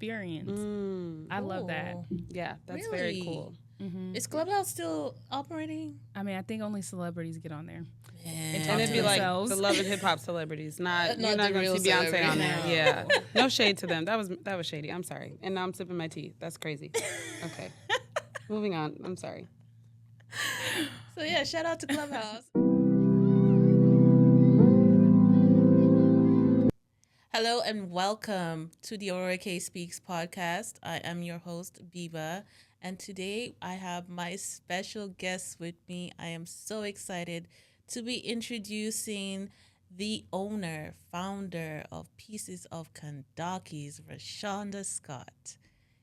experience. I love that. Yeah, that's Really? very cool. Is Clubhouse still operating? I mean, I think only celebrities get on there. And talk And to it'd be like themselves. the love and hip hop celebrities, not you're Not not the going to real see Beyonce on celebrities. there. No. Yeah, no shade to them. That was shady. I'm sorry. And now I'm sipping my tea. That's crazy. Okay, moving on. I'm sorry. So yeah, shout out to Clubhouse. Hello and welcome to the Aurora K Speaks podcast. I am your host, Biba, and today I have my special guest with me. I am so excited to be introducing the owner, founder of Pieces of Kandaki's, Rashonda Scott.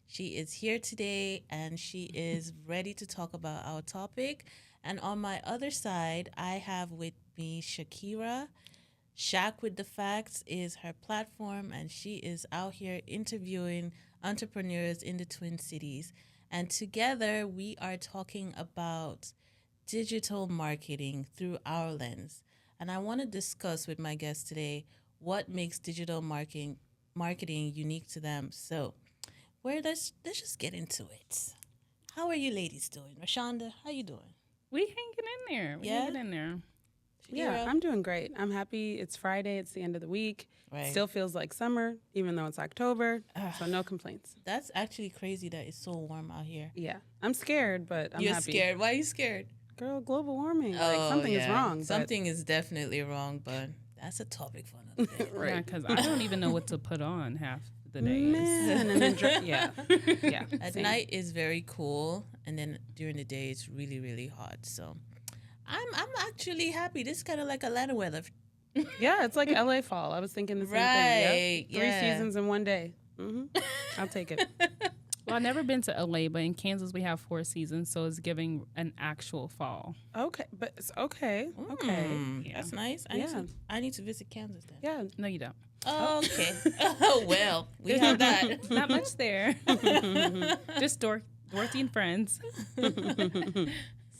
She is here today and she is ready to talk about our topic. And on my other side, I have with me Shakira. Shack with the Facts is her platform, and she is out here interviewing entrepreneurs in the Twin Cities. And together, we are talking about digital marketing through our lens. And I want to discuss with my guest today what makes digital marketing unique to them. So, let's just get into it. How are you ladies doing? Rashonda, how you doing? We hanging in there. We Yeah? hanging in there. Yeah, Shakira? I'm doing great. I'm happy. It's Friday. It's the end of the week. Right. Still feels like summer, even though it's October. So no complaints. That's actually crazy that it's so warm out here. Yeah, I'm scared, but I'm You're happy. scared. Why are you scared? Girl, global warming. Like something is wrong. Something is definitely wrong, but that's a topic for another day. Right. Yeah, because I don't even know what to put on half the days. Man, and then yeah. At same. night is very cool, and then during the day it's really, really hot. So I'm actually happy. This is kind of like Atlanta weather. Yeah, it's like LA fall. I was thinking the same thing. Right, Yep. yeah. 3 seasons in one day. I'll take it. Well, I've never been to LA, but in Kansas we have 4 seasons, so it's giving an actual fall. Okay, but it's okay. Okay. Yeah. That's nice. I need to visit Kansas then. Yeah. No, you don't. Oh, okay. Oh, well, we have that. Not much there. Just Dorothy and friends.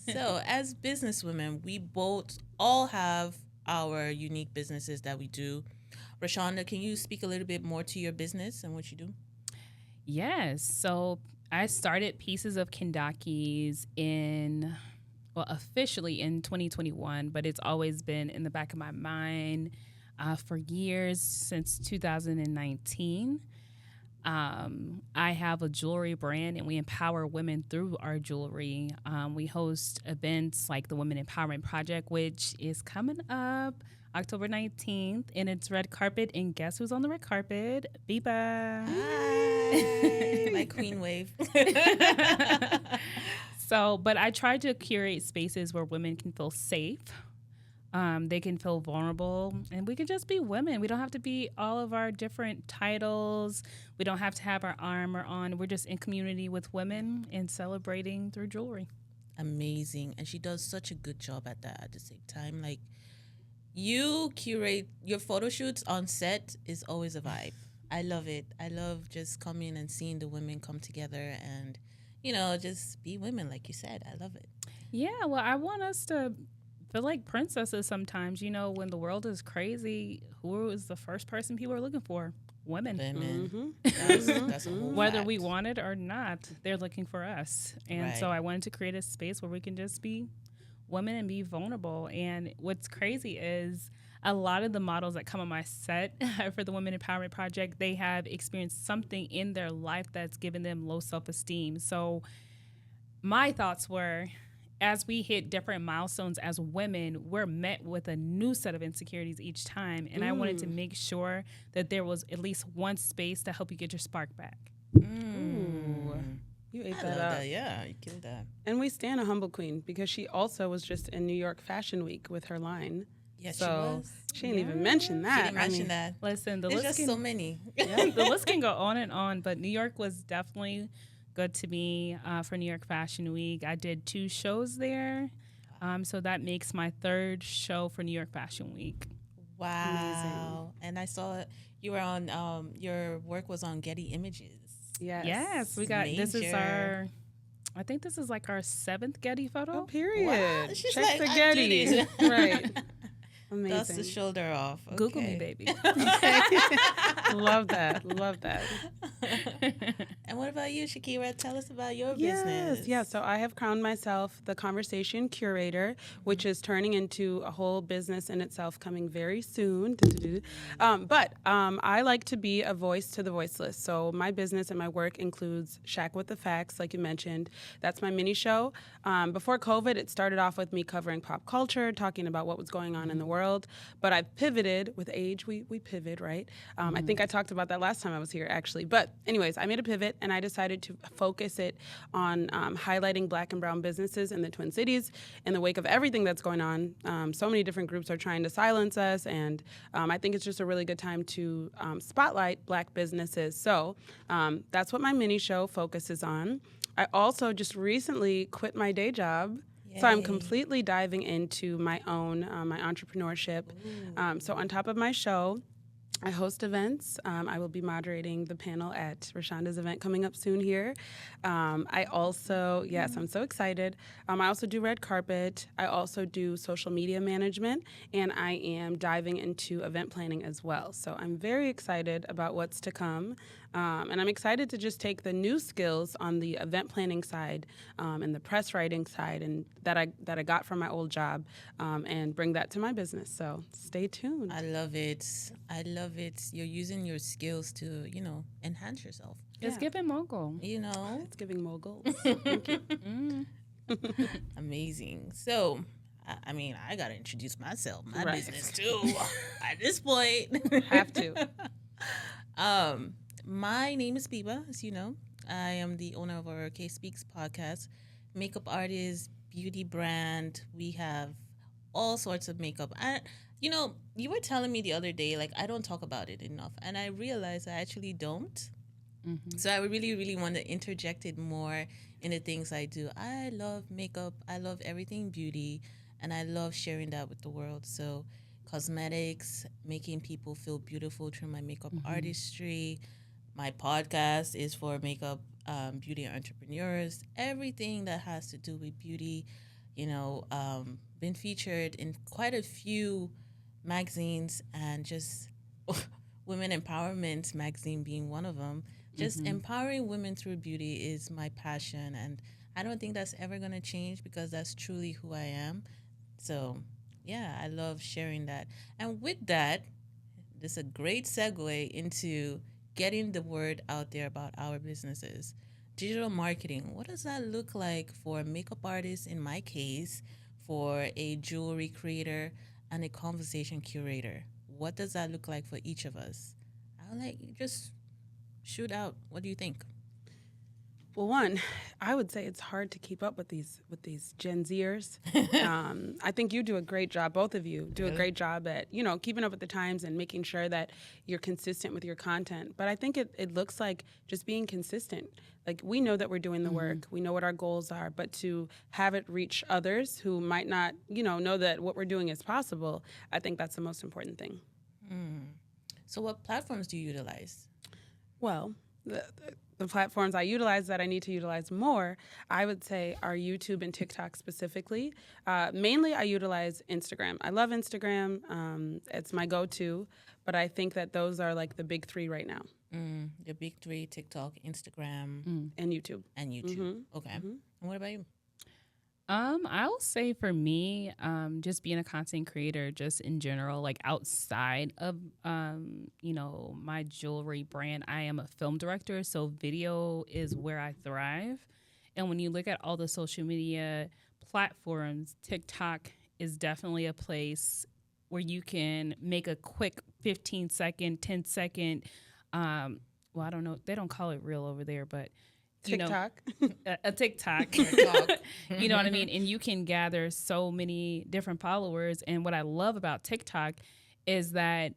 So, as businesswomen, we both all have our unique businesses that we do. Rashonda, can you speak a little bit more to your business and what you do? Yes. So I started Pieces of Kandaki's officially in 2021, but it's always been in the back of my mind for years, since 2019. I have a jewelry brand, and we empower women through our jewelry. We host events like the Women Empowerment Project, which is coming up October 19th, and it's red carpet. And guess who's on the red carpet? Biba. Hi, my queen wave. But I try to curate spaces where women can feel safe. They can feel vulnerable, and we can just be women. We don't have to be all of our different titles. We don't have to have our armor on. We're just in community with women and celebrating through jewelry. Amazing. And she does such a good job at that at the same time. Like, you curate your photo shoots on set is always a vibe. I love it. I love just coming and seeing the women come together and, just be women, like you said. I love it. Yeah, well, I want us to feel like princesses sometimes. When the world is crazy, who is the first person people are looking for? Women. Women. Mm-hmm. That's a whole Whether fact. we want it or not, they're looking for us. And so Right. I wanted to create a space where we can just be women and be vulnerable. And what's crazy is a lot of the models that come on my set for the Women Empowerment Project, they have experienced something in their life that's given them low self-esteem. So my thoughts were, as we hit different milestones as women, we're met with a new set of insecurities each time. And I wanted to make sure that there was at least one space to help you get your spark back. You ate I that love up. that. Yeah, you killed that. And we stand a humble queen because she also was just in New York Fashion Week with her line. Yes, So she was. she didn't even mention She that. didn't mention that. Listen, the There's list just so many. the list can go on and on, but New York was definitely good to me for New York Fashion Week. I did 2 shows there, so that makes my 3rd show for New York Fashion Week. Wow. Amazing. And I saw you were on, your work was on Getty Images. Yes. We got, this is Major. I think this is like our 7th Getty photo. Oh, period. Wow. She's Check like, the I do Getty. this. Right. Amazing. Dust the shoulder off. Okay. Google me, baby. Love that. Love that. And what about you, Shakira? Tell us about your Yes, business. yeah. So I have crowned myself the conversation curator, which is turning into a whole business in itself, coming very soon. But I like to be a voice to the voiceless. So my business and my work includes Shack with the Facts, like you mentioned. That's my mini show. Before COVID, it started off with me covering pop culture, talking about what was going on in the world. But I've pivoted with age. We pivot, right? I think I talked about that last time I was here, actually. But anyways, I made a pivot and I decided to focus it on highlighting Black and brown businesses in the Twin Cities in the wake of everything that's going on. So many different groups are trying to silence us, and I think it's just a really good time to spotlight Black businesses. So that's what my mini show focuses on. I also just recently quit my day job. So I'm Yay. completely diving into my own, my entrepreneurship. So on top of my show, I host events. I will be moderating the panel at Rashonda's event coming up soon here. I also, yes, I'm so excited. I also do red carpet. I also do social media management, and I am diving into event planning as well. So I'm very excited about what's to come. And I'm excited to just take the new skills on the event planning side and the press writing side, and that I got from my old job, and bring that to my business. So stay tuned. I love it. I love it. You're using your skills to, enhance yourself. It's Yeah. giving mogul. It's giving moguls. Amazing. So, I got to introduce myself, my Right. business too, at this point. Have to. My name is Biba, as you know. I am the owner of our K Speaks podcast, makeup artist, beauty brand. We have all sorts of makeup. You were telling me the other day, like, I don't talk about it enough. And I realized I actually don't. So I really, really want to interject it more in the things I do. I love makeup. I love everything beauty. And I love sharing that with the world. So cosmetics, making people feel beautiful through my makeup artistry. My podcast is for makeup beauty entrepreneurs. Everything that has to do with beauty, been featured in quite a few magazines, and just women empowerment magazine being one of them. Just empowering women through beauty is my passion, and I don't think that's ever going to change because that's truly who I am. So, yeah, I love sharing that. And with that, this is a great segue into getting the word out there about our businesses. Digital marketing, what does that look like for a makeup artist, in my case, for a jewelry creator, and a conversation curator? What does that look like for each of us? I'll let you just shoot out. What do you think? Well, one, I would say it's hard to keep up with these Gen Zers. I think you do a great job. Both of you do a great job at keeping up with the times and making sure that you're consistent with your content. But I think it looks like just being consistent. Like, we know that we're doing the work. We know what our goals are, but to have it reach others who might not know that what we're doing is possible, I think that's the most important thing. So what platforms do you utilize? Well, the platforms I utilize that I need to utilize more, I would say, are YouTube and TikTok specifically. Mainly, I utilize Instagram. I love Instagram. It's my go-to, but I think that those are like the big three right now. The big three: TikTok, Instagram, And YouTube. and YouTube. Okay. And what about you? I'll say for me, just being a content creator, just in general, like outside of, my jewelry brand, I am a film director. So video is where I thrive. And when you look at all the social media platforms, TikTok is definitely a place where you can make a quick 15-second, 10-second, I don't know, they don't call it reel over there, but TikTok. A TikTok. You know what I mean? And you can gather so many different followers. And what I love about TikTok is that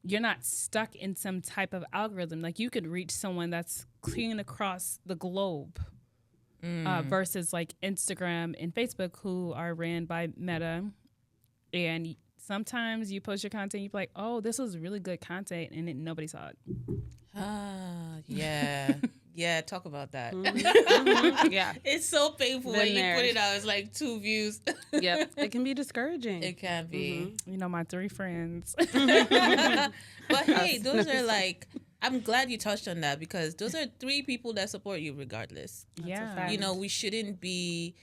you're not stuck in some type of algorithm. Like, you could reach someone that's clean across the globe versus like Instagram and Facebook, who are ran by Meta. And sometimes you post your content, you're like, oh, this was really good content, and then nobody saw it. Yeah. Yeah, talk about that. Yeah. It's so painful when you put it out. It's like 2 views. Yep. It can be discouraging. It can be. My 3 friends. But hey, those are like I'm glad you touched on that because those are three people that support you regardless. That's a Yeah. fact. You know, we shouldn't be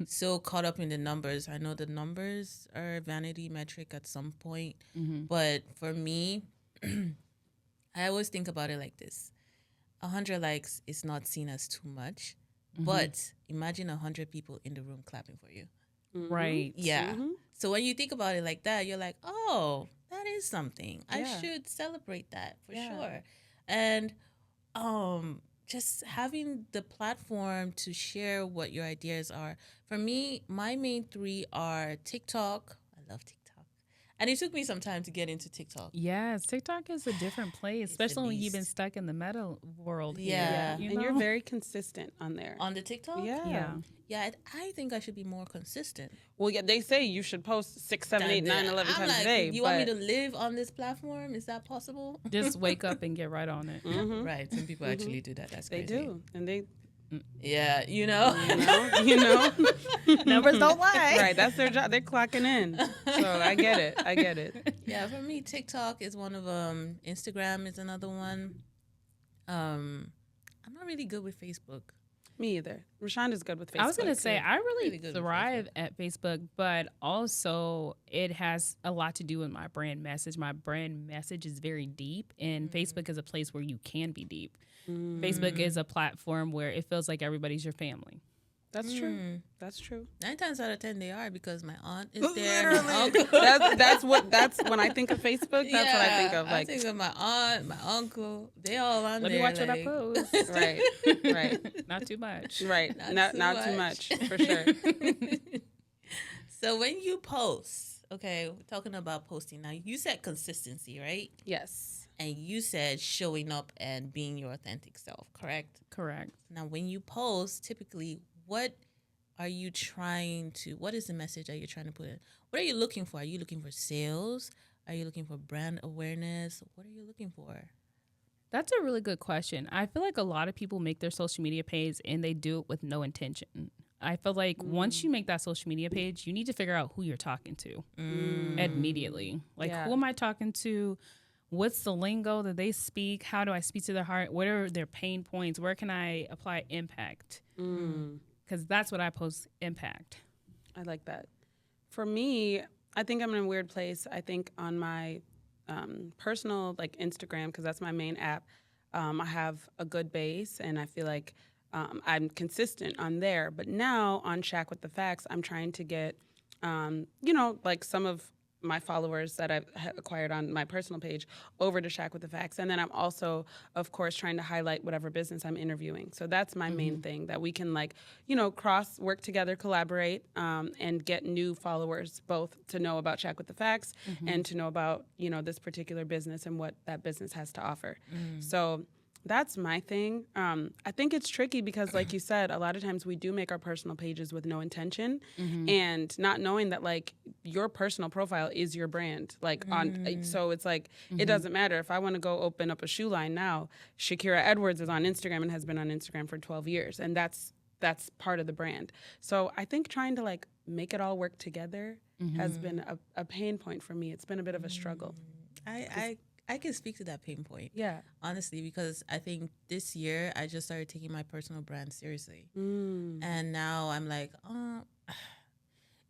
so caught up in the numbers. I know the numbers are a vanity metric at some point, but for me, I always think about it like this: 100 likes is not seen as too much, but imagine 100 people in the room clapping for you. Right. Yeah. So when you think about it like that, you're like, oh, that is something. I Yeah. should celebrate that for Yeah. sure. And just having the platform to share what your ideas are. For me, my main three are TikTok. I love TikTok. And it took me some time to get into TikTok. Yes, TikTok is a different place, It's a especially when you've been beast. stuck in the meta world Yeah. here. You And know? you're very consistent on there. On the TikTok? Yeah. Yeah. Yeah, I think I should be more consistent. Well, yeah, they say you should post 6, 7, 8, 9, 11 I'm times like, a day. you but want me to live on this platform? Is that possible? Just wake up and get right on it. Right. Some people actually do that. That's they crazy. do, and they, Yeah, you know. you know, Numbers don't lie. right? That's their job. They're clocking in. So I get it. I get it. Yeah, for me, TikTok is one of them. Instagram is another one. I'm not really good with Facebook. Me either. Rashonda's good with Facebook. I was gonna say I really Really good with thrive at Facebook, but also it has a lot to do with my brand message. My brand message is very deep, and Facebook is a place where you can be deep. Facebook is a platform where it feels like everybody's your family. That's true. That's true. 9 times out of 10, they are because my aunt is there. My uncle. That's when I think of Facebook. That's what I think of. I Like, think of my aunt, my uncle. They all on Let there. me watch what I like- post. right, right, Not too much. right. Not too much for sure. So when you post, okay, we're talking about posting now. You said consistency, right? Yes. And you said showing up and being your authentic self, correct? Correct. Now, when you post, typically, what are you trying to, what is the message that you're trying to put in? What are you looking for? Are you looking for sales? Are you looking for brand awareness? What are you looking for? That's a really good question. I feel like a lot of people make their social media page and they do it with no intention. I feel like once you make that social media page, you need to figure out who you're talking to immediately. Like, Yeah. who am I talking to? What's the lingo that they speak? How do I speak to their heart? What are their pain points? Where can I apply impact? Because that's what I post, impact. I like that. For me, I think I'm in a weird place. I think on my personal, like Instagram, because that's my main app, I have a good base, and I feel like I'm consistent on there. But now on Shack with the Facts, I'm trying to get, like some of my followers that I've acquired on my personal page over to Shack with the Facts. And then I'm also, of course, trying to highlight whatever business I'm interviewing. So that's my main thing, that we can cross, work together, collaborate, and get new followers, both to know about Shack with the Facts and to know about, this particular business and what that business has to offer. So that's my thing. I think it's tricky because, like you said, a lot of times we do make our personal pages with no intention and not knowing that, like, your personal profile is your brand. Like, so it's like, it doesn't matter. If I want to go open up a shoe line now, Shakira Edwards is on Instagram and has been on Instagram for 12 years. And that's part of the brand. So I think trying to, like, make it all work together has been a pain point for me. It's been a bit of a struggle. I can speak to that pain point. Yeah. Honestly, because I think this year I just started taking my personal brand seriously. And now I'm like,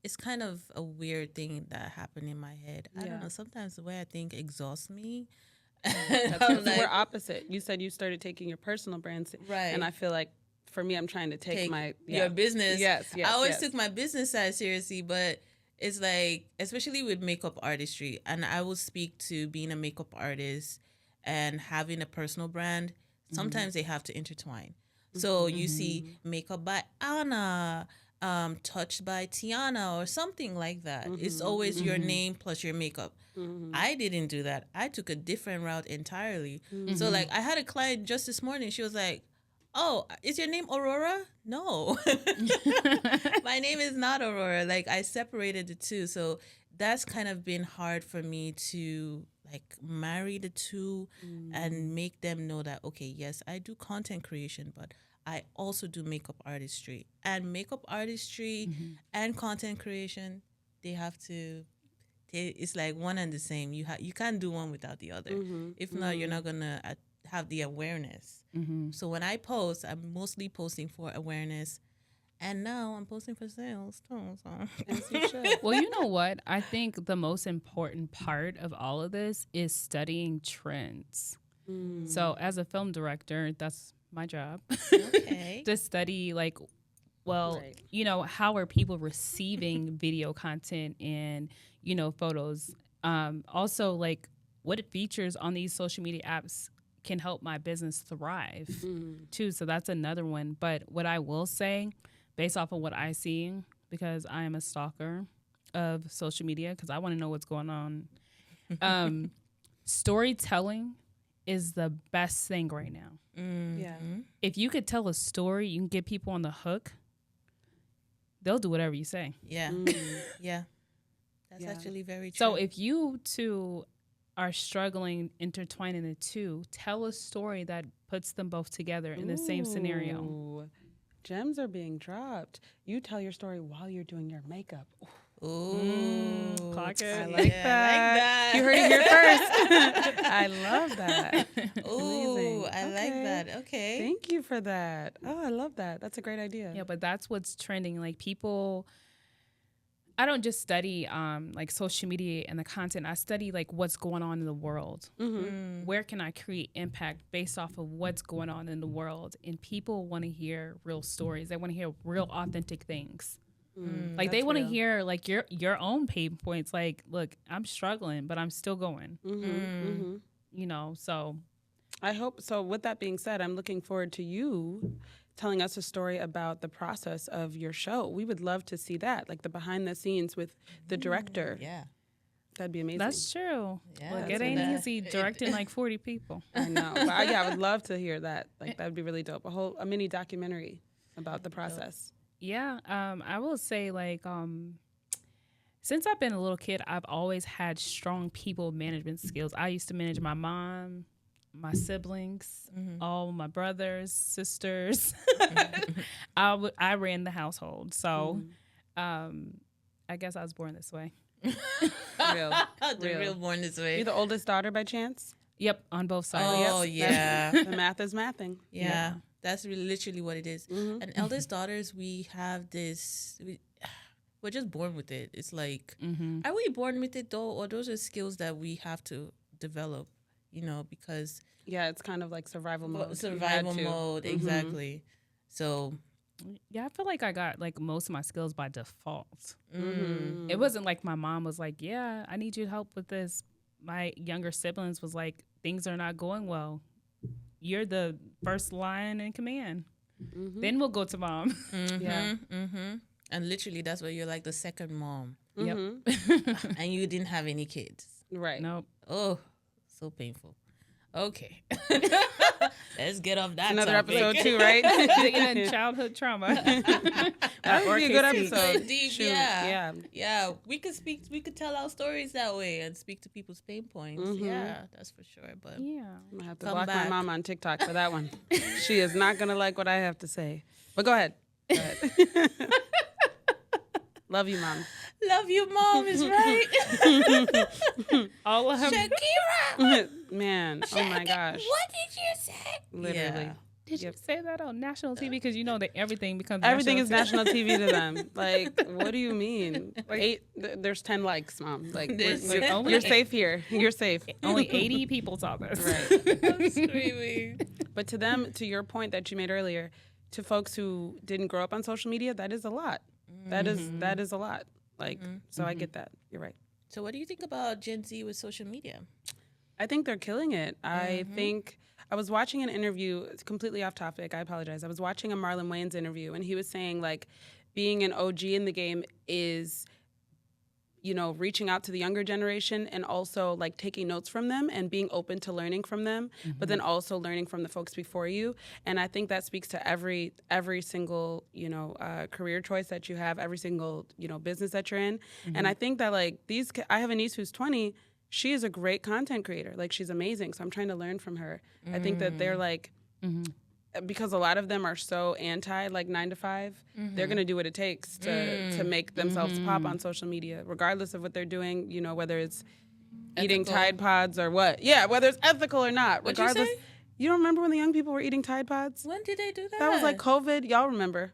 it's kind of a weird thing that happened in my head. I don't know. Sometimes the way I think exhausts me. We're opposite. You said you started taking your personal brands. Right. And I feel like for me, I'm trying to take my your business. Yes. I always took my business side seriously, but it's like, especially with makeup artistry, and I will speak to being a makeup artist and having a personal brand. Sometimes they have to intertwine. So you see makeup by Anna, touched by Tiana, or something like that. It's always your name plus your makeup. I didn't do that. I took a different route entirely. So, like, I had a client just this morning. She was like, "Oh, is your name Aurora?" No, my name is not Aurora. Like, I separated the two. So that's kind of been hard for me to, like, marry the two and make them know that, okay, yes, I do content creation, but I also do makeup artistry. And makeup artistry and content creation, it's like one and the same. You can't do one without the other. If not, you're not gonna have the awareness. Mm-hmm. So when I post, I'm mostly posting for awareness. And now I'm posting for sales too. So. As you should. Well, you know what? I think the most important part of all of this is studying trends. So as a film director, that's my job. Okay. To study like, well, Right. you know, how are people receiving video content and, you know, photos? Also like what features on these social media apps can help my business thrive too. So that's another one. But what I will say, based off of what I see, because I am a stalker of social media, because I want to know what's going on. Storytelling is the best thing right now. Yeah. If you could tell a story, you can get people on the hook. They'll do whatever you say. Yeah. Yeah. That's Yeah. actually very true. So if you two are struggling intertwining the two, tell a story that puts them both together in the same scenario. Ooh. Gems are being dropped. You tell your story while you're doing your makeup. Ooh. Clock it. I like Yeah, that. I like that. You heard it here first. I love that. Ooh, Amazing. I like Okay. that. Okay. Thank you for that. Oh, I love that. That's a great idea. Yeah, but that's what's trending. Like people, I don't just study like social media and the content. I study like what's going on in the world. Where can I create impact based off of what's going on in the world? And people want to hear real stories. They want to hear real authentic things. Like they That's want to real. hear like your own pain points. Like, look, I'm struggling, but I'm still going. You know, so I hope so. With that being said, I'm looking forward to you telling us a story about the process of your show. We would love to see that, like the behind the scenes with the director. Yeah. That'd be amazing. that's true. Yeah, Look, that's it ain't what that- easy directing like 40 people. I know. But I would love to hear that. Like that would be really dope. A mini documentary about the process. Yeah, I will say like since I've been a little kid, I've always had strong people management skills. I used to manage my mom, my siblings, all my brothers, sisters. I ran the household, so I guess I was born this way. Real. The real born this way. You the oldest daughter by chance? Yep, on both sides. Oh, yeah. The math is mathing. Yeah. That's literally what it is. And eldest daughters, we have this. We're just born with it. It's like, are we born with it though, or those are skills that we have to develop? You know, because Yeah, it's kind of like survival mode. You survival had to. mode, exactly. So Yeah, I feel like I got like most of my skills by default. Mm-hmm. It wasn't like my mom was like, "Yeah, I need you to help with this." My younger siblings was like, "Things are not going well. You're the first line in command. Then we'll go to mom." Yeah. and literally that's where you're like the second mom, Yep. and you didn't have any kids. Right. Nope. Oh, so painful. Okay, let's get off that. Another topic. episode too, right? Digging in childhood trauma. That would be a good episode. Deep, Shoot. yeah. Yeah. Yeah, we could tell our stories that way and speak to people's pain points. Yeah, that's for sure. But Yeah. I'm gonna have to Come block back. my mom on TikTok for that one. She is not gonna like what I have to say. But go ahead. Go ahead. Love you, mom. love you, mom is right. All of them. Shakira, Man, oh my gosh. what did you say? Literally. Yeah. Did you say that on national TV? Because you know that everything becomes Everything is national national TV to them. Like, what do you mean? There's 10 likes, mom. Like, There's you're, only you're eight. safe here. You're safe. Only 80 people saw this. Right. I'm screaming. But to them, to your point that you made earlier, to folks who didn't grow up on social media, that is a lot. That is a lot. Like, so I get that. You're right. So, what do you think about Gen Z with social media? I think they're killing it. I think I was watching an interview, it's completely off topic. I apologize. I was watching a Marlon Wayans interview, and he was saying, like, being an OG in the game is, you know, reaching out to the younger generation and also, like, taking notes from them and being open to learning from them, but then also learning from the folks before you. And I think that speaks to every single, you know, career choice that you have, every single, you know, business that you're in. And I think that, like, I have a niece who's 20. She is a great content creator. Like, she's amazing. So I'm trying to learn from her. I think that they're like, because a lot of them are so anti, like 9 to 5, they're going to do what it takes to make themselves pop on social media, regardless of what they're doing, you know, whether it's eating Ethical. Tide Pods or what. Yeah, whether it's ethical or not. What'd you Regardless. say? You don't remember when the young people were eating Tide Pods? When did they do that? That was like COVID. Y'all remember?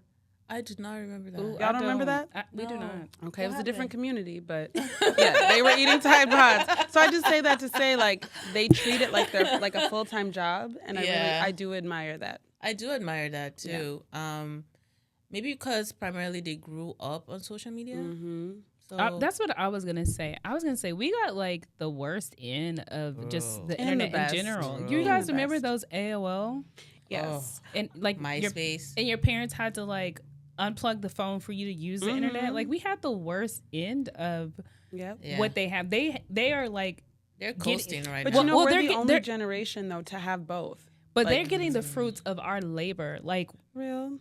I do not remember that. Ooh, Y'all don't remember that? We do No. not. Okay, it was a happened? different community, but yeah, they were eating Tide Pods. So I just say that to say, like, they treat it like they're like a full-time job, and Yeah. I do admire that. I do admire that too. Maybe because primarily they grew up on social media. Mm-hmm. So That's what I was gonna say. I was gonna say we got like the worst end of just the And the internet in best. general. Bro. You And guys the remember best. those AOL Yes. and like MySpace. your parents had to like unplug the phone for you to use the internet. Like we had the worst end of Yep. Yeah. what they have. They are like, They're coasting right But now. you know, Well, we're they're the get- only they're- generation though to have both. but Like- they're getting the fruits of our labor. Like Real.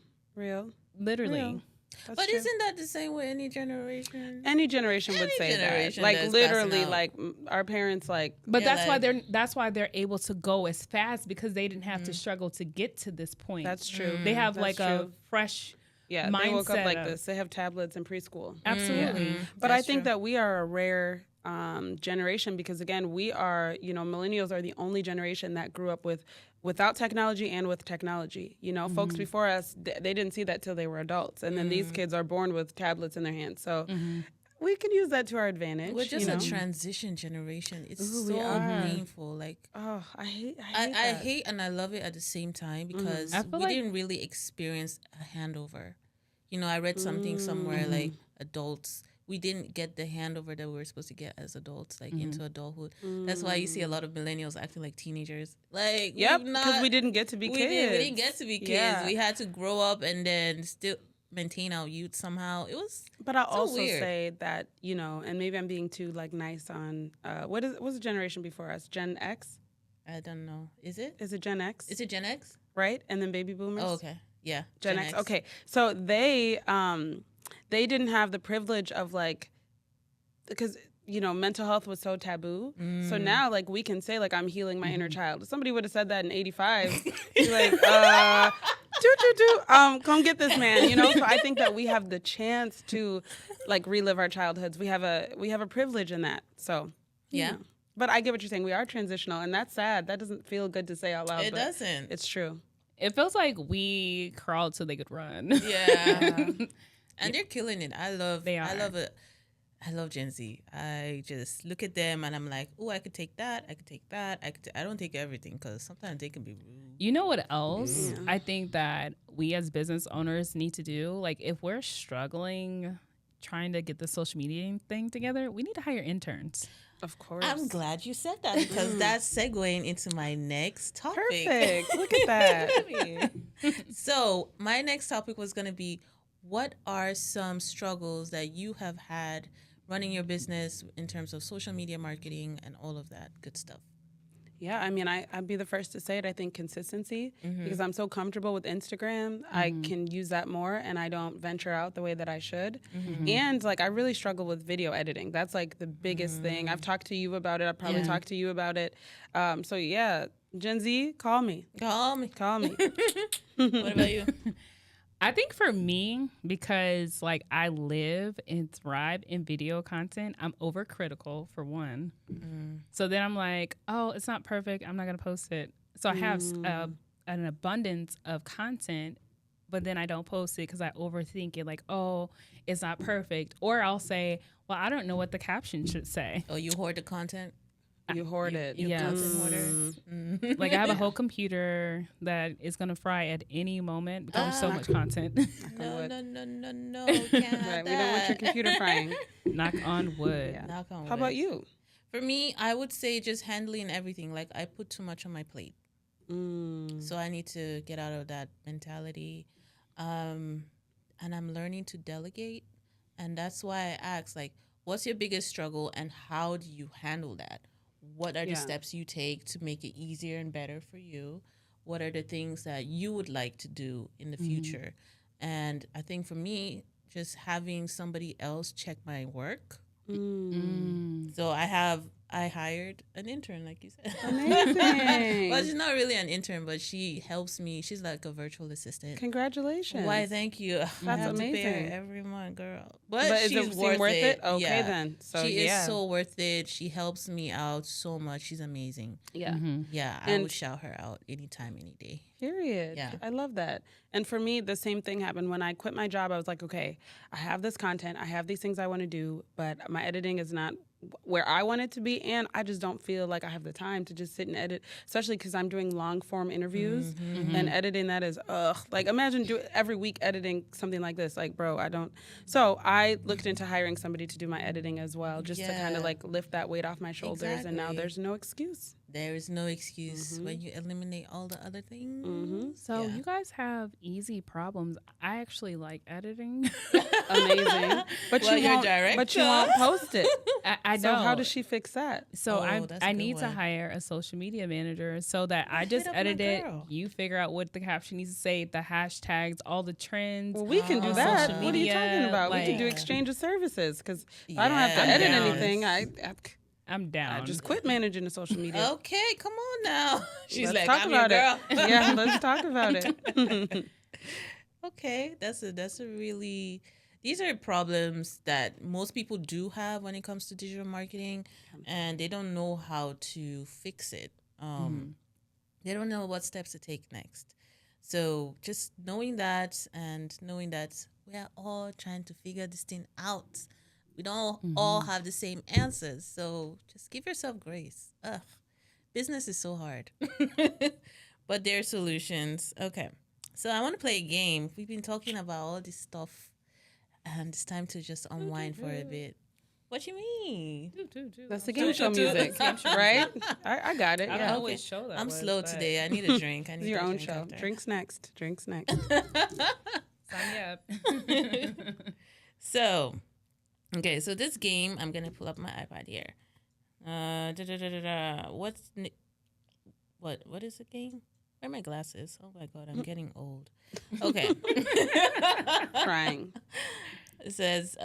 literally. Real. That's But true. isn't that the same with any generation? Any generation would Any say generation that. Like that's literally, passing out. like our parents, like But Yeah, that's why they're able to go as fast because they didn't have to struggle to get to this point. that's true. They have That's like a true. fresh Yeah, they woke up mindset like of- this. They have tablets in preschool. Absolutely. But I That's think true. that we are a rare generation because again, we are, millennials are the only generation that grew up without technology and with technology. Folks before us, they didn't see that till they were adults, and then these kids are born with tablets in their hands. So we can use that to our advantage. We're just a transition generation. It's Ooh, we so are. painful. Like Oh, I hate. I that. hate and I love it at the same time because I feel we like- didn't really experience a handover. I read something somewhere like adults, we didn't get the handover that we were supposed to get as adults, like into adulthood. That's why you see a lot of millennials acting like teenagers. Like, Yep, we've because not- we didn't get to be we kids. didn't get to be kids. Yeah. We had to grow up and then still maintain our youth somehow. It was But I'll so also weird. say that and maybe I'm being too like nice on what's the generation before us? Gen X? I don't know. Is it? Is it Gen X? Is it Gen X? Right, and then baby boomers. Oh, okay. Yeah. Gen X. Okay, so they didn't have the privilege of like because mental health was so taboo. So now like we can say like I'm healing my inner child. If somebody would have said that in '85, be like, come get this man. So I think that we have the chance to like relive our childhoods. We have a privilege in that. So Yeah. But I get what you're saying. We are transitional, and that's sad. That doesn't feel good to say out loud. It but doesn't. It's true. It feels like we crawled so they could run. Yeah. And they're killing it. They are. I love it. I love Gen Z. I just look at them and I'm like, oh, I could take that. I could take that. I don't take everything because sometimes they can be rude. You know what else I think that we as business owners need to do? Like if we're struggling trying to get the social media thing together, we need to hire interns. Of course. I'm glad you said that because that's segueing into my next topic. Perfect. Look at that. So my next topic was going to be, what are some struggles that you have had running your business in terms of social media marketing and all of that good stuff? Yeah, I mean, I'd be the first to say it. I think consistency, because I'm so comfortable with Instagram. I can use that more, and I don't venture out the way that I should. And, like, I really struggle with video editing. That's, like, the biggest thing. I've talked to you about it. I've probably talked to you about it. So, yeah, Gen Z, call me. Call me. Call me. What about you? I think for me, because like I live and thrive in video content, I'm overcritical for one. So then I'm like, oh, it's not perfect. I'm not going to post it. So I have an abundance of content, but then I don't post it because I overthink it like, oh, it's not perfect. Or I'll say, well, I don't know what the caption should say. Oh, you hoard the content? You hoard it. Yes. Content hoarder? Like I have a whole computer that is going to fry at any moment because there's so much content. No, wood. no, no, no, no. Can't have Right, we don't want your that. computer frying. Knock on wood. Yeah. Knock on How about wood. you? For me, I would say just handling everything. Like I put too much on my plate. So I need to get out of that mentality. And I'm learning to delegate. And that's why I ask, like, what's your biggest struggle and how do you handle that? What are the Yeah. steps you take to make it easier and better for you? What are the things that you would like to do in the future? And I think for me, just having somebody else check my work. So I have I hired an intern, like you said. Amazing. Well, she's not really an intern, but she helps me. She's like a virtual assistant. Congratulations. Why, thank you. I That's have to pay her amazing. every month, girl. But But is she's it seem worth it? Okay, Yeah. then. So She is yeah. so worth it. She helps me out so much. She's amazing. Yeah. Yeah, I And- would shout her out anytime, any day. Period. Yeah. I love that. And for me, the same thing happened when I quit my job. I was like, okay, I have this content, I have these things I want to do, but my editing is not where I want it to be, and I just don't feel like I have the time to just sit and edit, especially because I'm doing long form interviews and editing that is like imagine every week editing something like this. Like, bro, I don't. So I looked into hiring somebody to do my editing as well, just to kind Yeah. of like lift that weight off my shoulders. And now Exactly. there's no excuse. There is no excuse when you eliminate all the other things. So Yeah. you guys have easy problems. I actually like editing. Amazing, but Well, you you're a won't. But you director. won't post it. I So know. how does she fix that? So Oh, that's a I good need to one. hire a social media manager so that I just Hit up my edit it. girl. You figure out what the caption needs to say, the hashtags, all the trends. Well, we can do on that. social What are you talking media, about? We can do like- exchange of services because I don't have to Yeah, edit down. anything. I'm down. I just quit managing the social media. Okay, come on now. She's Let's like, talk I'm about your it. girl. Yeah, let's talk about it. Okay, that's a really, these are problems that most people do have when it comes to digital marketing, and they don't know how to fix it. They don't know what steps to take next. So just knowing that, and knowing that we are all trying to figure this thing out. We don't all have the same answers. So just give yourself grace. Ugh, business is so hard. But there are solutions. Okay. So I want to play a game. We've been talking about all this stuff, and it's time to just unwind for a bit. What you mean? That's the game show music, right? I got it. I don't Yeah, know which show that I'm was, slow but today. I need a drink. I it's need your a own drink show. after. Drinks next. Drinks next. Sign me up. So, okay. So this game, I'm gonna pull up my iPad here. What is the game? Where are my glasses? Oh my god, I'm getting old. Okay. Trying. It says,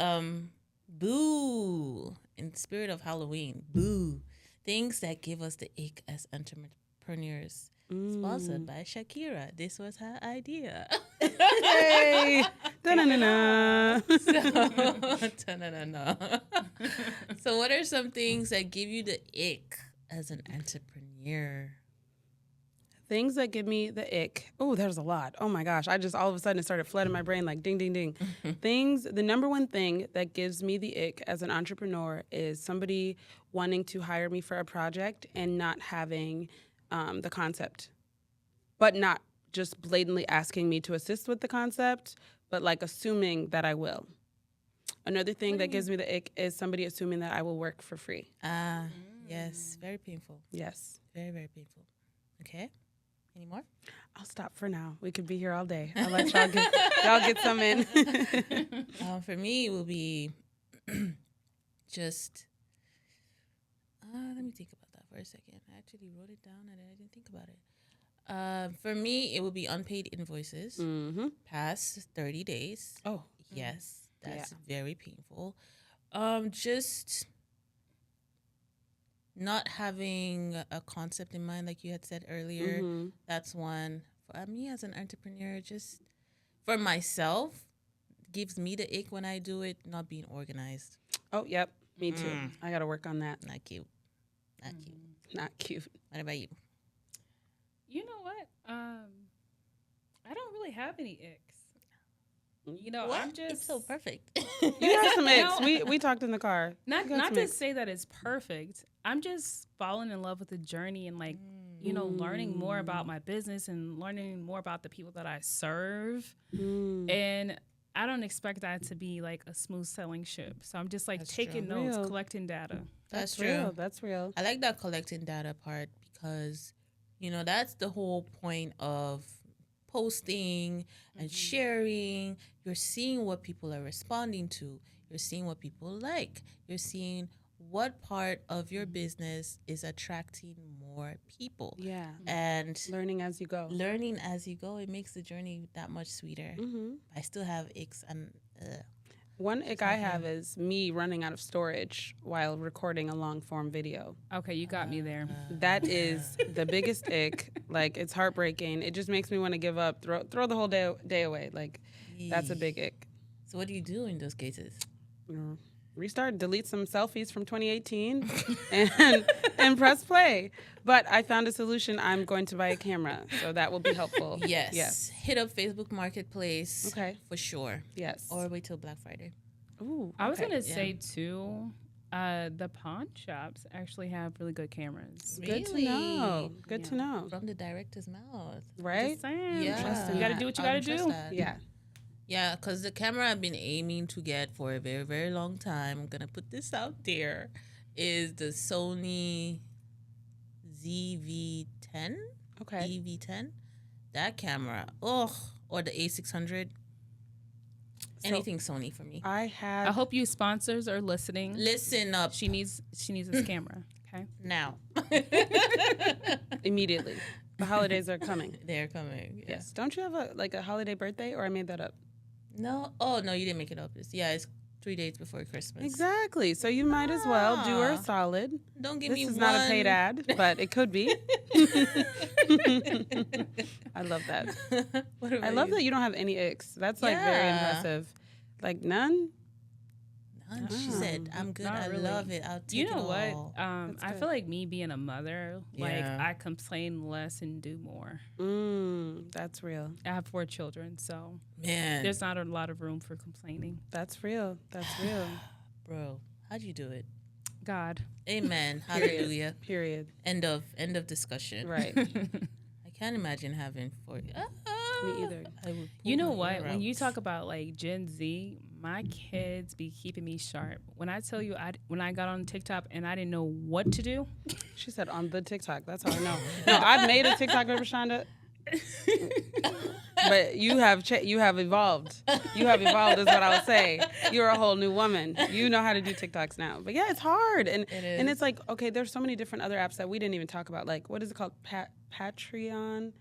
boo, in the spirit of Halloween, boo, things that give us the ick as entrepreneurs. Sponsored by Shakira. This was her idea. Hey. Da-na-na-na. Ta-na-na-na. So what are some things that give you the ick as an entrepreneur? Things that give me the ick. Oh, there's a lot. Oh my gosh. I just all of a sudden it started flooding my brain like ding, ding, ding. The number one thing that gives me the ick as an entrepreneur is somebody wanting to hire me for a project and not having the concept, but not just blatantly asking me to assist with the concept, but like assuming that I will. Another thing that gives me the ick is somebody assuming that I will work for free. Ah, yes. Very painful. Yes. Very, very painful. Okay. Any more? I'll stop for now. We could be here all day. I'll let y'all get some in. For me, it will be just. Let me think about that for a second. I actually wrote it down and I didn't think about it. For me, it will be unpaid invoices past 30 days. Oh, Yes, that's Yeah. very painful. Just not having a concept in mind, like you had said earlier. That's one. For me as an entrepreneur, just for myself, gives me the ick when I do it, not being organized. oh, yep. Me too. I got to work on that. Not cute. Not cute. Not cute. What about you? You know what? I don't really have any icks. You know, I'm just It's so perfect. You have some icks. No. We talked in the car. not You got not some to icks. say that it's perfect. I'm just falling in love with the journey and like, you know, learning more about my business and learning more about the people that I serve. And I don't expect that to be like a smooth sailing ship. So I'm just like That's taking true. notes, Real. collecting data. That's real. true. That's real. I like that collecting data part because, you know, that's the whole point of posting and sharing. You're seeing what people are responding to. You're seeing what people like. You're seeing what part of your business is attracting more people. Yeah. And Learning as you go. learning as you go, it makes the journey that much sweeter. I still have icks and One ick I have is me running out of storage while recording a long form video. Okay, you got me there. That is the biggest ick. Like, it's heartbreaking. It just makes me want to give up, throw the whole day away. Like, that's a big ick. So what do you do in those cases? Restart, delete some selfies from 2018 and press play. But I found a solution. I'm going to buy a camera, so that will be helpful. Yes. Hit up Facebook Marketplace. Okay. For sure. Yes. Or wait till Black Friday. Ooh, I was okay. gonna say too, the pawn shops actually have really good cameras. Good to know. Good to know. From the director's mouth. Right? Just saying. Yeah. You gotta do what you gotta do. Yeah. Yeah, because the camera I've been aiming to get for a very, very long time, I'm going to put this out there, is the Sony ZV-10. Okay. EV-10. That camera. Or the A600. So Anything Sony for me. I have. I hope you sponsors are listening. Listen up She needs this camera. Okay. now. Immediately. The holidays are coming. They're coming. Yeah. Yes. Don't you have a holiday birthday, or I made that up? No. Oh, no, you didn't make it up. It's 3 days before Christmas. Exactly. So you might as well do her a solid. Don't give This me is one. not a paid ad, but it could be. I love that. What about I love you? that you don't have any icks. That's like very Yeah. impressive. Like none? None. She Oh, said, I'm good. not I really. love it. I'll take You know it what? all. That's I good. feel like me being a mother, like Yeah. I complain less and do more. That's real. I have 4 children, so Man. there's not a lot of room for complaining. That's real. That's real. Bro, how'd you do it? God. Amen. Period. Hallelujah. Period. End of discussion. Right. I can't imagine having 4. Me either. I would You pull know my what? hair When you out. talk about like Gen Z, my kids be keeping me sharp. When I tell you, when I got on TikTok and I didn't know what to do, She said on the TikTok. That's how I know. No, I've made a TikTok with Rashonda. But you have evolved. You have evolved is what I would say. You're a whole new woman. You know how to do TikToks now. But yeah, it's hard. And is. it's like, okay, there's so many different other apps that we didn't even talk about. Like, what is it called? Patreon?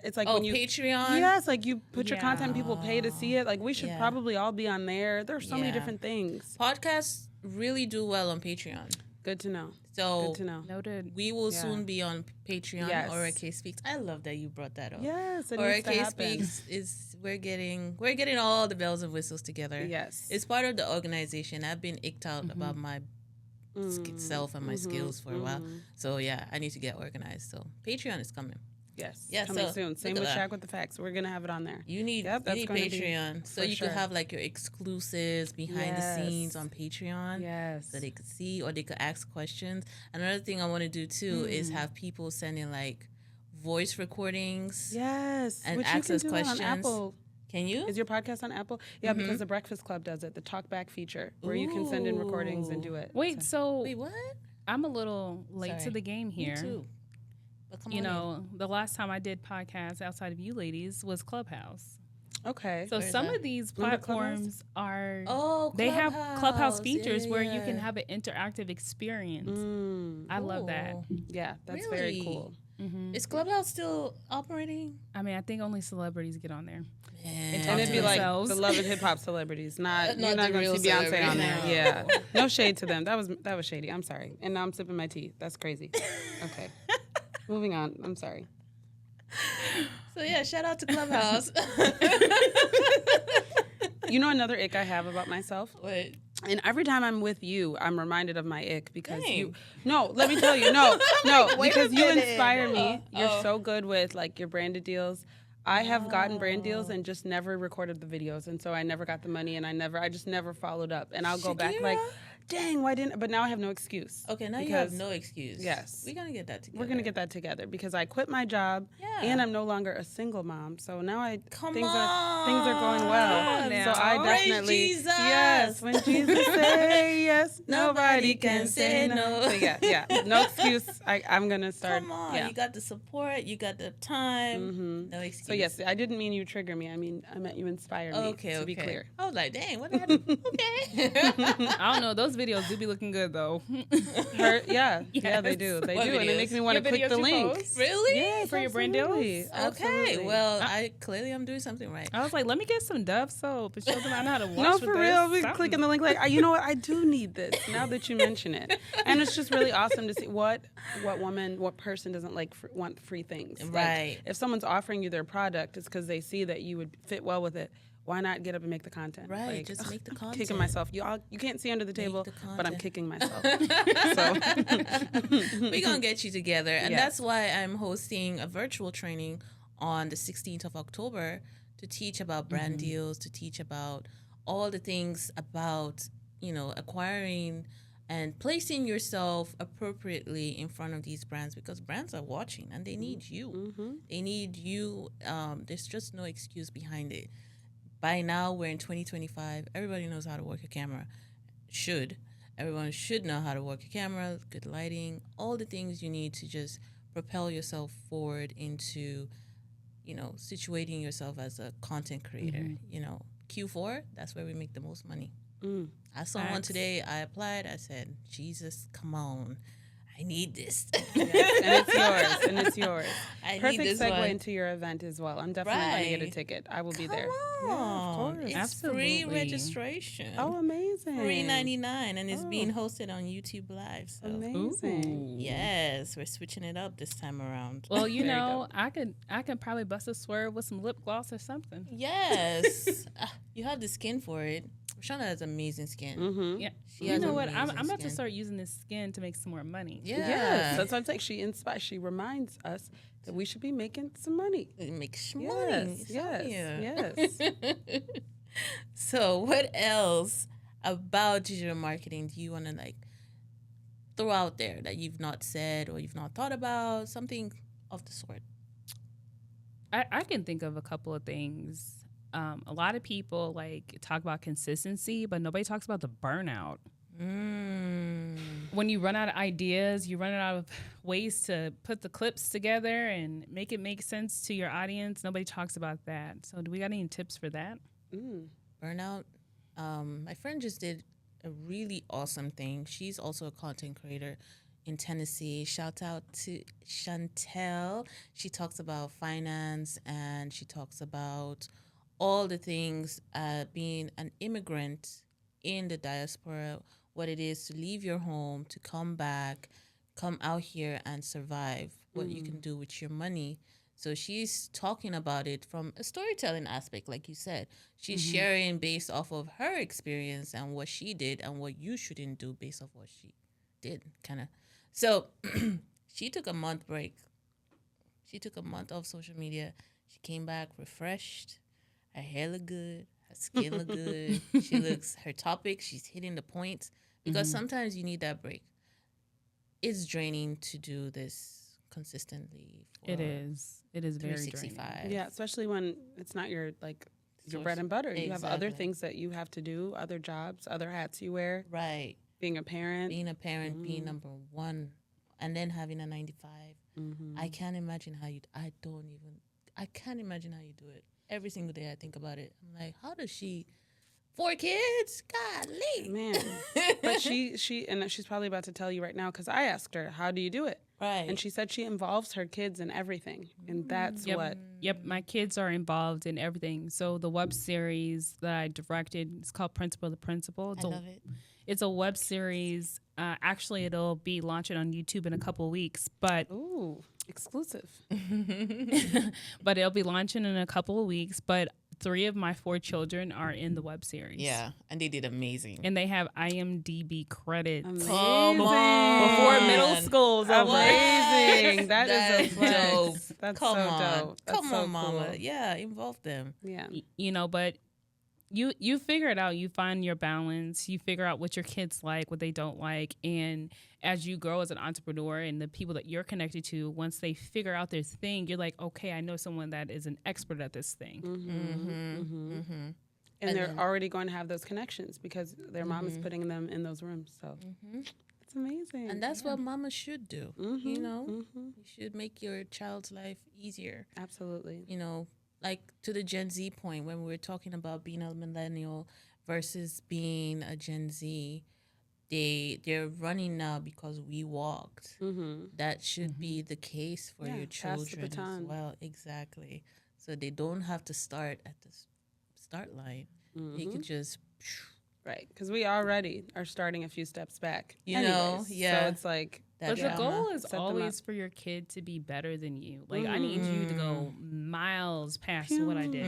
It's like when you Patreon? Yes, like you put your content and Yeah. people pay to see it. Like we should Yeah. probably all be on there. There's so many Yeah. different things. Podcasts really do well on Patreon. Good to know. So Good to know. noted. we will Yeah. soon be on Patreon. Yes. Or K Speaks. I love that you brought that up. Yes, it Or needs to K happen. Speaks is we're getting all the bells and whistles together. Yes. It's part of the organization. I've been icked out about my self and my skills for a while. So yeah, I need to get organized. So Patreon is coming. Yes. Yeah, Coming so soon. Same look with at that. Shack with the Facts. We're gonna have it on there. You need Yep, that's gonna be Patreon so for you sure. can have like your exclusives behind the scenes Yes. on Patreon. Yes. So they could see or they could ask questions. Another thing I want to do too is have people send in like voice recordings. Yes. And Which ask you us can do that on questions. Apple. Can you? Is your podcast on Apple? Yeah, because the Breakfast Club does it. The talkback feature where you can send in recordings and do it. Wait, so Wait, what? I'm a little late to Sorry. the game here. Me too. But come You on know, the last time I did podcasts outside of you ladies was Clubhouse. Okay. So Where's some that? of these Remember Clubhouse? platforms are Oh, they have Clubhouse Yeah, features where you can yeah. have an interactive experience. Mm, I love that. Cool. yeah, that's very Really? cool. Is Clubhouse still operating? I mean, I think only celebrities get on there. Man. And it'd be like themselves. the love and hip hop celebrities, not Not you're not the going real to see Beyonce celebrities. on there. No. Yeah, no shade to them. That was shady. I'm sorry. And now I'm sipping my tea. That's crazy. Okay, moving on. I'm sorry. So yeah, shout out to Clubhouse. You know another ick I have about myself? Wait. And every time I'm with you, I'm reminded of my ick because Dang. you. No, let me tell you. No, no, wait a because you minute. inspire me. You're Oh. so good with like your branded deals. I have gotten brand deals and just never recorded the videos, and so I never got the money, and I just never followed up. And I'll go back like, Shakira? dang, why didn't? But now I have no excuse. Okay, now you have Because no excuse. yes. We're gonna get that together. We're gonna get that together because I quit my job Yeah. and I'm no longer a single mom. So now Come things on. are going well. Come on now. So I Praise definitely Jesus. yes. When Jesus say yes, nobody can say no. no. So yeah. No excuse. I'm gonna start. Come on, Yeah. you got the support, you got the time. No excuse. So yes, I didn't mean you trigger me. I mean you inspire me. Okay, To be clear. I was like, dang, what did I do? Okay. I don't know. Those those videos do be looking good though. Yeah, they Yes. do. They What do, and it makes me want Your to click videos the you link. post? Really? Yes, For your brand deals? absolutely. Okay. Absolutely. Well, I clearly I'm doing something right. I was like, let me get some Dove soap and show them I know how to wash No, with for this. real. We Something. clicking the link like, you know what? I do need this now that you mention it, and it's just really awesome to see what person doesn't like want free things. Right. Like, if someone's offering you their product, it's because they see that you would fit well with it. Why not get up and make the content? Right, Like, just make the I'm content. kicking myself. You can't see under the table, the but I'm content. kicking myself. So We're going to get you together. And Yes. that's why I'm hosting a virtual training on the 16th of October to teach about brand deals, to teach about all the things about, acquiring and placing yourself appropriately in front of these brands, because brands are watching and they need you. They need you. There's just no excuse behind it. By now, we're in 2025. Everybody knows how to work a camera. Everyone should know how to work a camera, good lighting, all the things you need to just propel yourself forward into, situating yourself as a content creator. Q4, that's where we make the most money. I saw one Facts. today. I applied. I said, Jesus, come on. I need this. and it's yours. I Perfect need this segue one. into your event as well. I'm definitely going to get a Right. ticket. I will be there. Come Yeah, of on. course. It's Absolutely. free registration. Oh, amazing. $3.99, and it's Oh. being hosted on YouTube Live. So Amazing. yes, we're switching it up this time around. Well, Very dope. I could probably bust a swerve with some lip gloss or something. Yes, you have the skin for it. Rashana has amazing skin. Mm-hmm. Yeah. She You has know what? amazing I'm about to skin. start using this skin to make some more money. Yeah, Yes, that's what I'm saying. She inspires. She reminds us that we should be making some money. it makes money. Yes. So, what else about digital marketing do you want to throw out there that you've not said or you've not thought about? Something of the sort. I can think of a couple of things. A lot of people talk about consistency, but nobody talks about the burnout. When you run out of ideas, you run out of ways to put the clips together and make it make sense to your audience. Nobody talks about that. So do we got any tips for that? Burnout. My friend just did a really awesome thing. She's also a content creator in Tennessee. Shout out to Chantel. She talks about finance and she talks about all the things being an immigrant in the diaspora, what it is to leave your home, to come back, come out here and survive, what you can do with your money. So she's talking about it from a storytelling aspect, like you said. She's sharing based off of her experience and what she did and what you shouldn't do based off what she did, kind of. So she took a month break. She took a month off social media. She came back refreshed. Her hair looked good. Her skin looked good. Her topic, she's hitting the points. Because sometimes you need that break. It's draining to do this consistently. It is. It is very draining. 365. Yeah, especially when it's not your bread and butter. You have other Exactly. things that you have to do, other jobs, other hats you wear. Right. Being a parent. Being a parent, being number one, and then having a 9 to 5. I can't imagine how you. I can't imagine how you do it. Every single day I think about it. I'm like, how does she? 4 kids? Golly. Man. But she's probably about to tell you right now because I asked her, how do you do it? Right. And she said she involves her kids in everything. And that's what. Yep, my kids are involved in everything. So the web series that I directed, it's called Principal to Principal. I love it. It's a web series. Actually, it'll be launching on YouTube in a couple of weeks, but Ooh, exclusive. but it'll be launching in a couple of weeks. But 3 of my 4 children are in the web series. Yeah, and they did amazing. And they have IMDb credits. Amazing. Come on. Before middle school's over. Amazing. That That is a flex. dope. That's Come so on. dope. That's Come so on, mama. cool. Yeah, involve them. Yeah. But you figure it out. You find your balance. You figure out what your kids like, what they don't like. And as you grow as an entrepreneur and the people that you're connected to, once they figure out their thing, you're like, okay, I know someone that is an expert at this thing. And they're already going to have those connections because their mom is putting them in those rooms. So it's amazing. And that's what mama should do. You know, you should make your child's life easier. Absolutely. You know, like to the Gen Z point, when we were talking about being a millennial versus being a Gen Z, they're running now because we walked. That should be the case for Yeah, your pass the children as baton. well. Exactly. So they don't have to start at the start line. You could just, Right, because we already are starting a few steps back. you know, Anyways, so yeah. it's like, That But the yeah, drama. goal is set them up. always for your kid to be better than you. Like, I need you to go miles past what I did.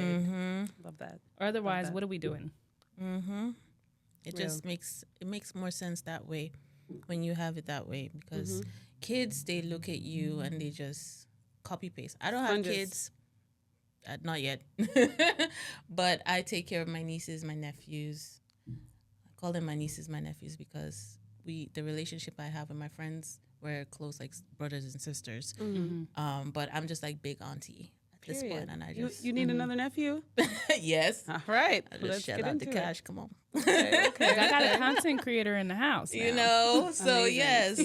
Love that. Or otherwise, that. what are we doing? It Real. just makes more sense that way when you have it that way because kids they look at you and they just copy paste. I don't have Sponges. kids, not yet, but I take care of my nieces, my nephews. I call them my nieces, my nephews because the relationship I have with my friends we're close like brothers and sisters. But I'm just like big auntie at this Period. point, and I You, just you need another nephew? yes. All right, I just let's shell get out the into cash. Come on. it. Okay. Like, I got a content creator in the house. You now. know, so Amazing. yes.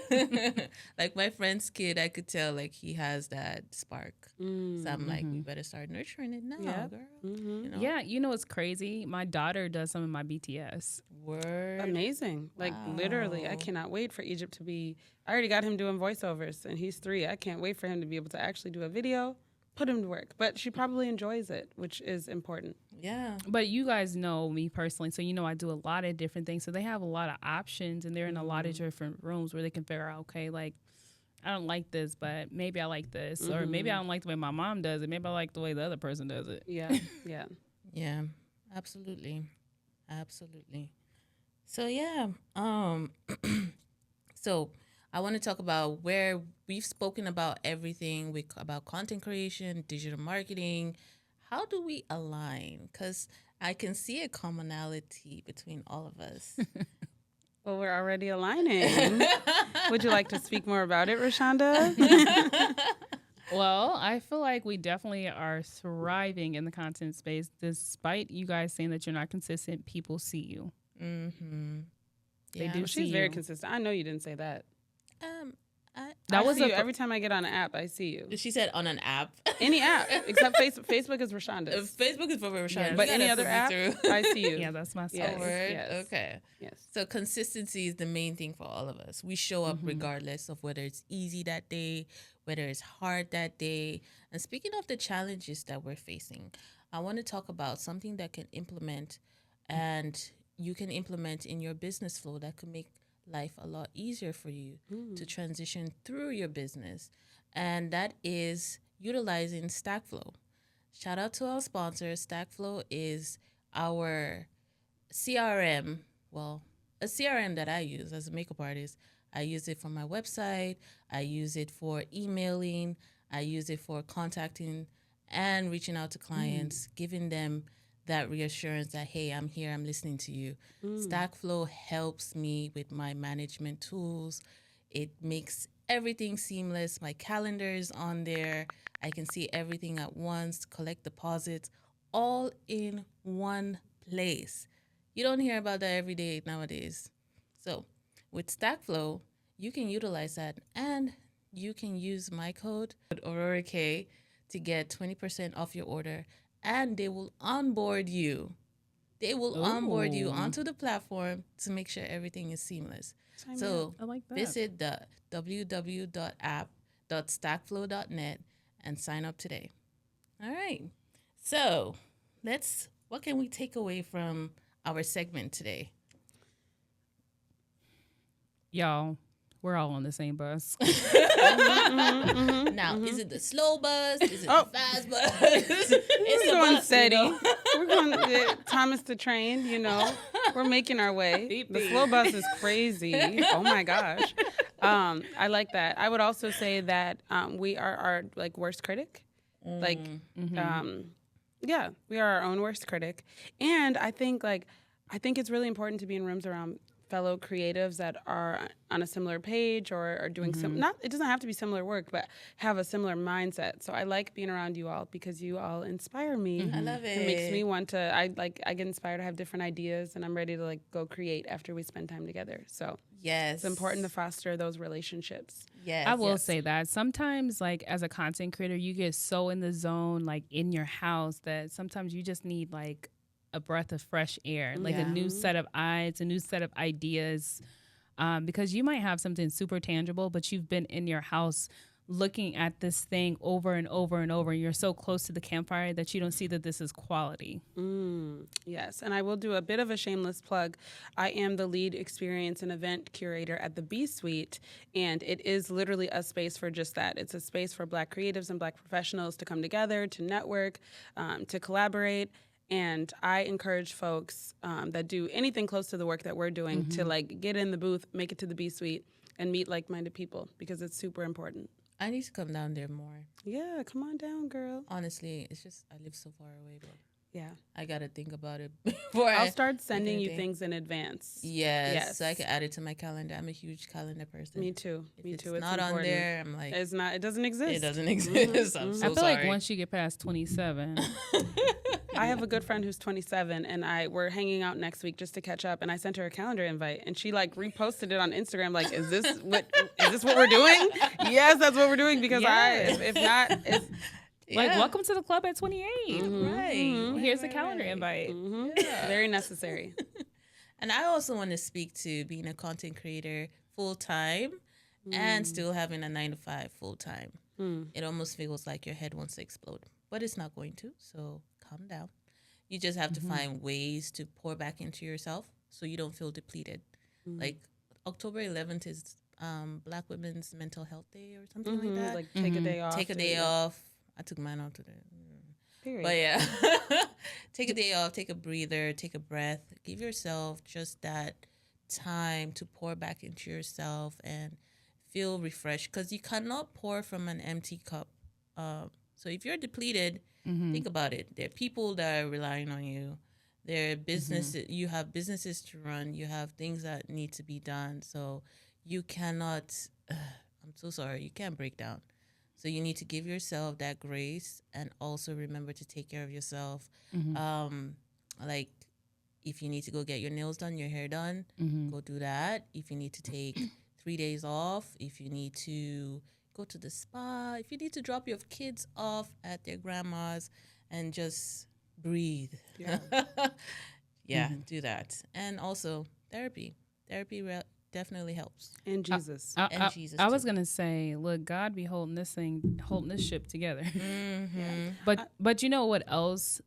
See? Like my friend's kid, I could tell like he has that spark. So I'm like, we better start nurturing it now, Yeah. girl. You know? Yeah, you know what's crazy? My daughter does some of my BTS. Word. Amazing. Like literally, I Wow. cannot wait for Egypt to be. I already got him doing voiceovers, and he's 3. I can't wait for him to be able to actually do a video, put him to work. But she probably enjoys it, which is important. Yeah. But you guys know me personally, so you know I do a lot of different things. So they have a lot of options, and they're in a lot of different rooms where they can figure out, okay, like, I don't like this, but maybe I like this. Or maybe I don't like the way my mom does it. Maybe I like the way the other person does it. Yeah, yeah. Yeah. Absolutely. Absolutely. So yeah. So I want to talk about where we've spoken about everything about content creation, digital marketing. How do we align? Because I can see a commonality between all of us. Well, we're already aligning. Would you like to speak more about it, Rashonda? Well, I feel like we definitely are thriving in the content space. Despite you guys saying that you're not consistent, people see you. Mm-hmm. They Yeah. do Well, see she's very you. consistent. I know you didn't say that. That I was see a you fir- every time I get on an app. I see you. She said on an app. Any app except Facebook is Rashonda's. Facebook is for Rashad. Yes. But You any gotta other put me app, through. I see you. Yeah, that's my Yes. soul. Word? yes. Okay. Yes. So consistency is the main thing for all of us. We show up regardless of whether it's easy that day, whether it's hard that day. And speaking of the challenges that we're facing, I want to talk about something that can implement and you can implement in your business flow that could make life a lot easier for you to transition through your business. And that is utilizing StackFlow. Shout out to our sponsor. StackFlow is our CRM, well, a CRM that I use as a makeup artist. I use it for my website. I use it for emailing. I use it for contacting and reaching out to clients, giving them that reassurance that, hey, I'm here, I'm listening to you. StackFlow helps me with my management tools. It makes everything seamless. My calendar is on there. I can see everything at once, collect deposits, all in one place. You don't hear about that every day nowadays. So with StackFlow, you can utilize that and you can use my code, Aurora K, to get 20% off your order and they will onboard you. They will onboard you Ooh. onto the platform to make sure everything is seamless. Sign me So I like that. visit the www.app.stackflow.net and sign up today. All right. So what can we take away from our segment today? Y'all, we're all on the same bus. Now, is it the slow bus? Is it Oh. the fast bus? It's We're a going bus, steady. you know? We're going Thomas the Train, We're making our way. Beep, The beep. slow bus is crazy. Oh my gosh. I like that. I would also say that we are our like worst critic. Like yeah, we are our own worst critic. And I think it's really important to be in rooms around fellow creatives that are on a similar page or are doing it doesn't have to be similar work, but have a similar mindset. So I like being around you all because you all inspire me. I love it. It makes me want to I get inspired, I have different ideas and I'm ready to like go create after we spend time together. So Yes. it's important to foster those relationships. Yes. I will yes. say that sometimes, like, as a content creator, you get so in the zone, like in your house, that sometimes you just need like a breath of fresh air, like a Yeah. new set of eyes, a new set of ideas. Because you might have something super tangible, but you've been in your house looking at this thing over and over and over. And you're so close to the campfire that you don't see that this is quality. Yes, and I will do a bit of a shameless plug. I am the lead experience and event curator at the B Suite, and it is literally a space for just that. It's a space for Black creatives and Black professionals to come together, to network, to collaborate. And I encourage folks that do anything close to the work that we're doing to like get in the booth, make it to the B Suite, and meet like-minded people because it's super important. I need to come down there more. Yeah, come on down, girl. Honestly, it's just I live so far away, but Yeah. I gotta think about it before I'll start sending you anything. things in advance. Yes, so I can add it to my calendar. I'm a huge calendar person. Me too. If Me it's too. It's not important. on there, I'm like, It's not. It doesn't exist. it doesn't exist. I'm so I feel sorry. like once you get past 27, I have a good friend who's 27, and we're hanging out next week just to catch up. And I sent her a calendar invite, and she like reposted it on Instagram. Like, is this what we're doing? Yes, that's what we're doing. Because Yes. if not, it's like, Yeah. welcome to the club at 28. Right. Here's a calendar invite. very necessary. And I also want to speak to being a content creator full time and still having a 9 to 5 full time. It almost feels like your head wants to explode, but it's not going to. So calm down. You just have to find ways to pour back into yourself so you don't feel depleted. Like October 11th is Black Women's Mental Health Day or something like that. Like take a day off. Take a day off. I took mine off today. Period. But yeah, take a day off, take a breather, take a breath. Give yourself just that time to pour back into yourself and feel refreshed because you cannot pour from an empty cup. So if you're depleted, think about it. There are people that are relying on you. There are businesses, you have businesses to run, you have things that need to be done. So you cannot, I'm so sorry, you can't break down. So you need to give yourself that grace and also remember to take care of yourself. Like if you need to go get your nails done, your hair done, go do that. If you need to take 3 days off, if you need to go to the spa, if you need to drop your kids off at their grandma's and just breathe. Yeah, do that. And also therapy. Therapy definitely helps. And Jesus. And Jesus I was too. gonna say, look, God be holding this ship together. But you know what else?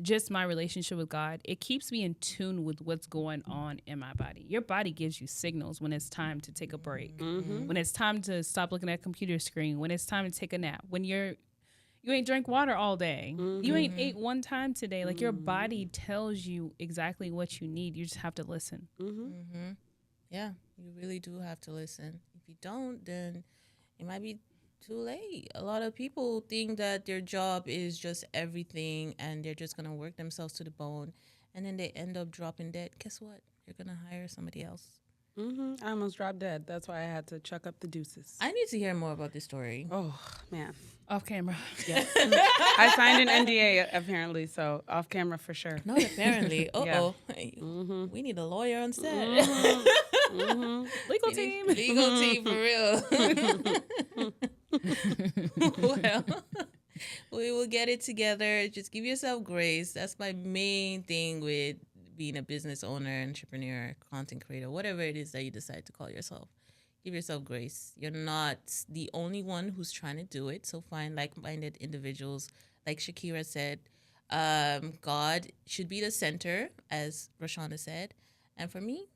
Just my relationship with God, it keeps me in tune with what's going on in my body. Your body gives you signals when it's time to take a break, when it's time to stop looking at a computer screen, when it's time to take a nap, when you ain't drank water all day, you ain't ate one time today. Like your body tells you exactly what you need. You just have to listen. Yeah, you really do have to listen. If you don't, then it might be too late. A lot of people think that their job is just everything and they're just going to work themselves to the bone. And then they end up dropping dead. Guess what? You're going to hire somebody else. I almost dropped dead. That's why I had to chuck up the deuces. I need to hear more about this story. Oh, man. Off camera. Yes. I signed an NDA apparently, so off camera for sure. Not apparently. Uh-oh. We need a lawyer on set. Legal team. Legal team, for real. Well, we will get it together. Just give yourself grace. That's my main thing with being a business owner, entrepreneur, content creator, whatever it is that you decide to call yourself. Give yourself grace. You're not the only one who's trying to do it. So find like-minded individuals. Like Shakira said, God should be the center, as Rashonda said. And for me,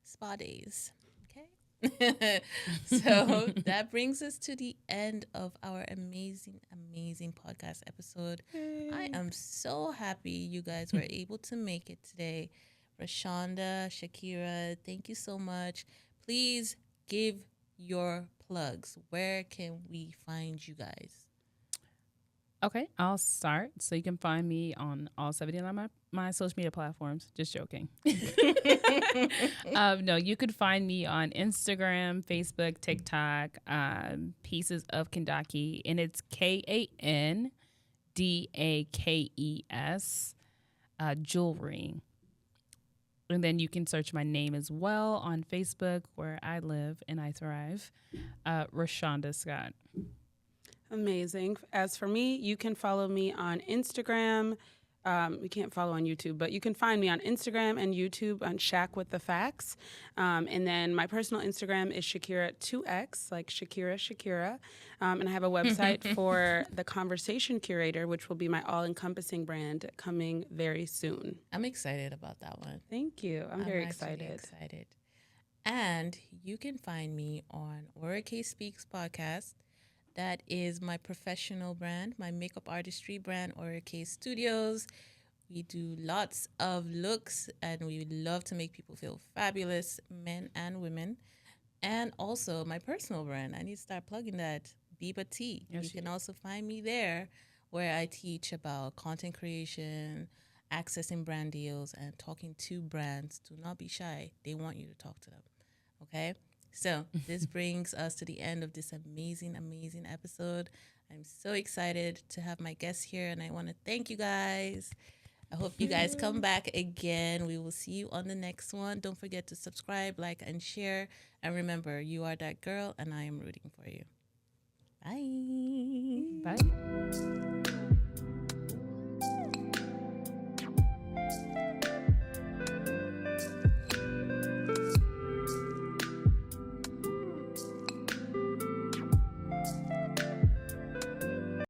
spa days. Okay. So that brings us to the end of our amazing, amazing podcast episode. I am so happy you guys were able to make it today. Rashonda, Shakira, thank you so much. Please give your plugs. Where can we find you guys? Okay, I'll start. So you can find me on all 79 of my social media platforms. Just joking. No, you could find me on Instagram, Facebook, TikTok, Pieces of Kendaki, and it's KANDAKES, jewelry. And then you can search my name as well on Facebook, where I live and I thrive, Rashonda Scott. Amazing. As for me, you can follow me on Instagram We can't follow on YouTube, but you can find me on Instagram and YouTube on Shack with the Facts. And then my personal Instagram is Shakira2X, like Shakira. And I have a website for the Conversation Curator, which will be my all-encompassing brand coming very soon. I'm excited about that one. Thank you. I'm very actually excited. And you can find me on Aura K Speaks podcast. That is my professional brand, my makeup artistry brand, Aura K Studios. We do lots of looks and we love to make people feel fabulous, men and women. And also my personal brand. I need to start plugging that, Biba T. Yes, You you can do. also find me there where I teach about content creation, accessing brand deals, and talking to brands. Do not be shy. They want you to talk to them. Okay? So this brings us to the end of this amazing, amazing episode. I'm so excited to have my guests here, and I want to thank you guys. I hope you guys come back again. We will see you on the next one. Don't forget to subscribe, like, and share. And remember, you are that girl, and I am rooting for you. Bye. Bye.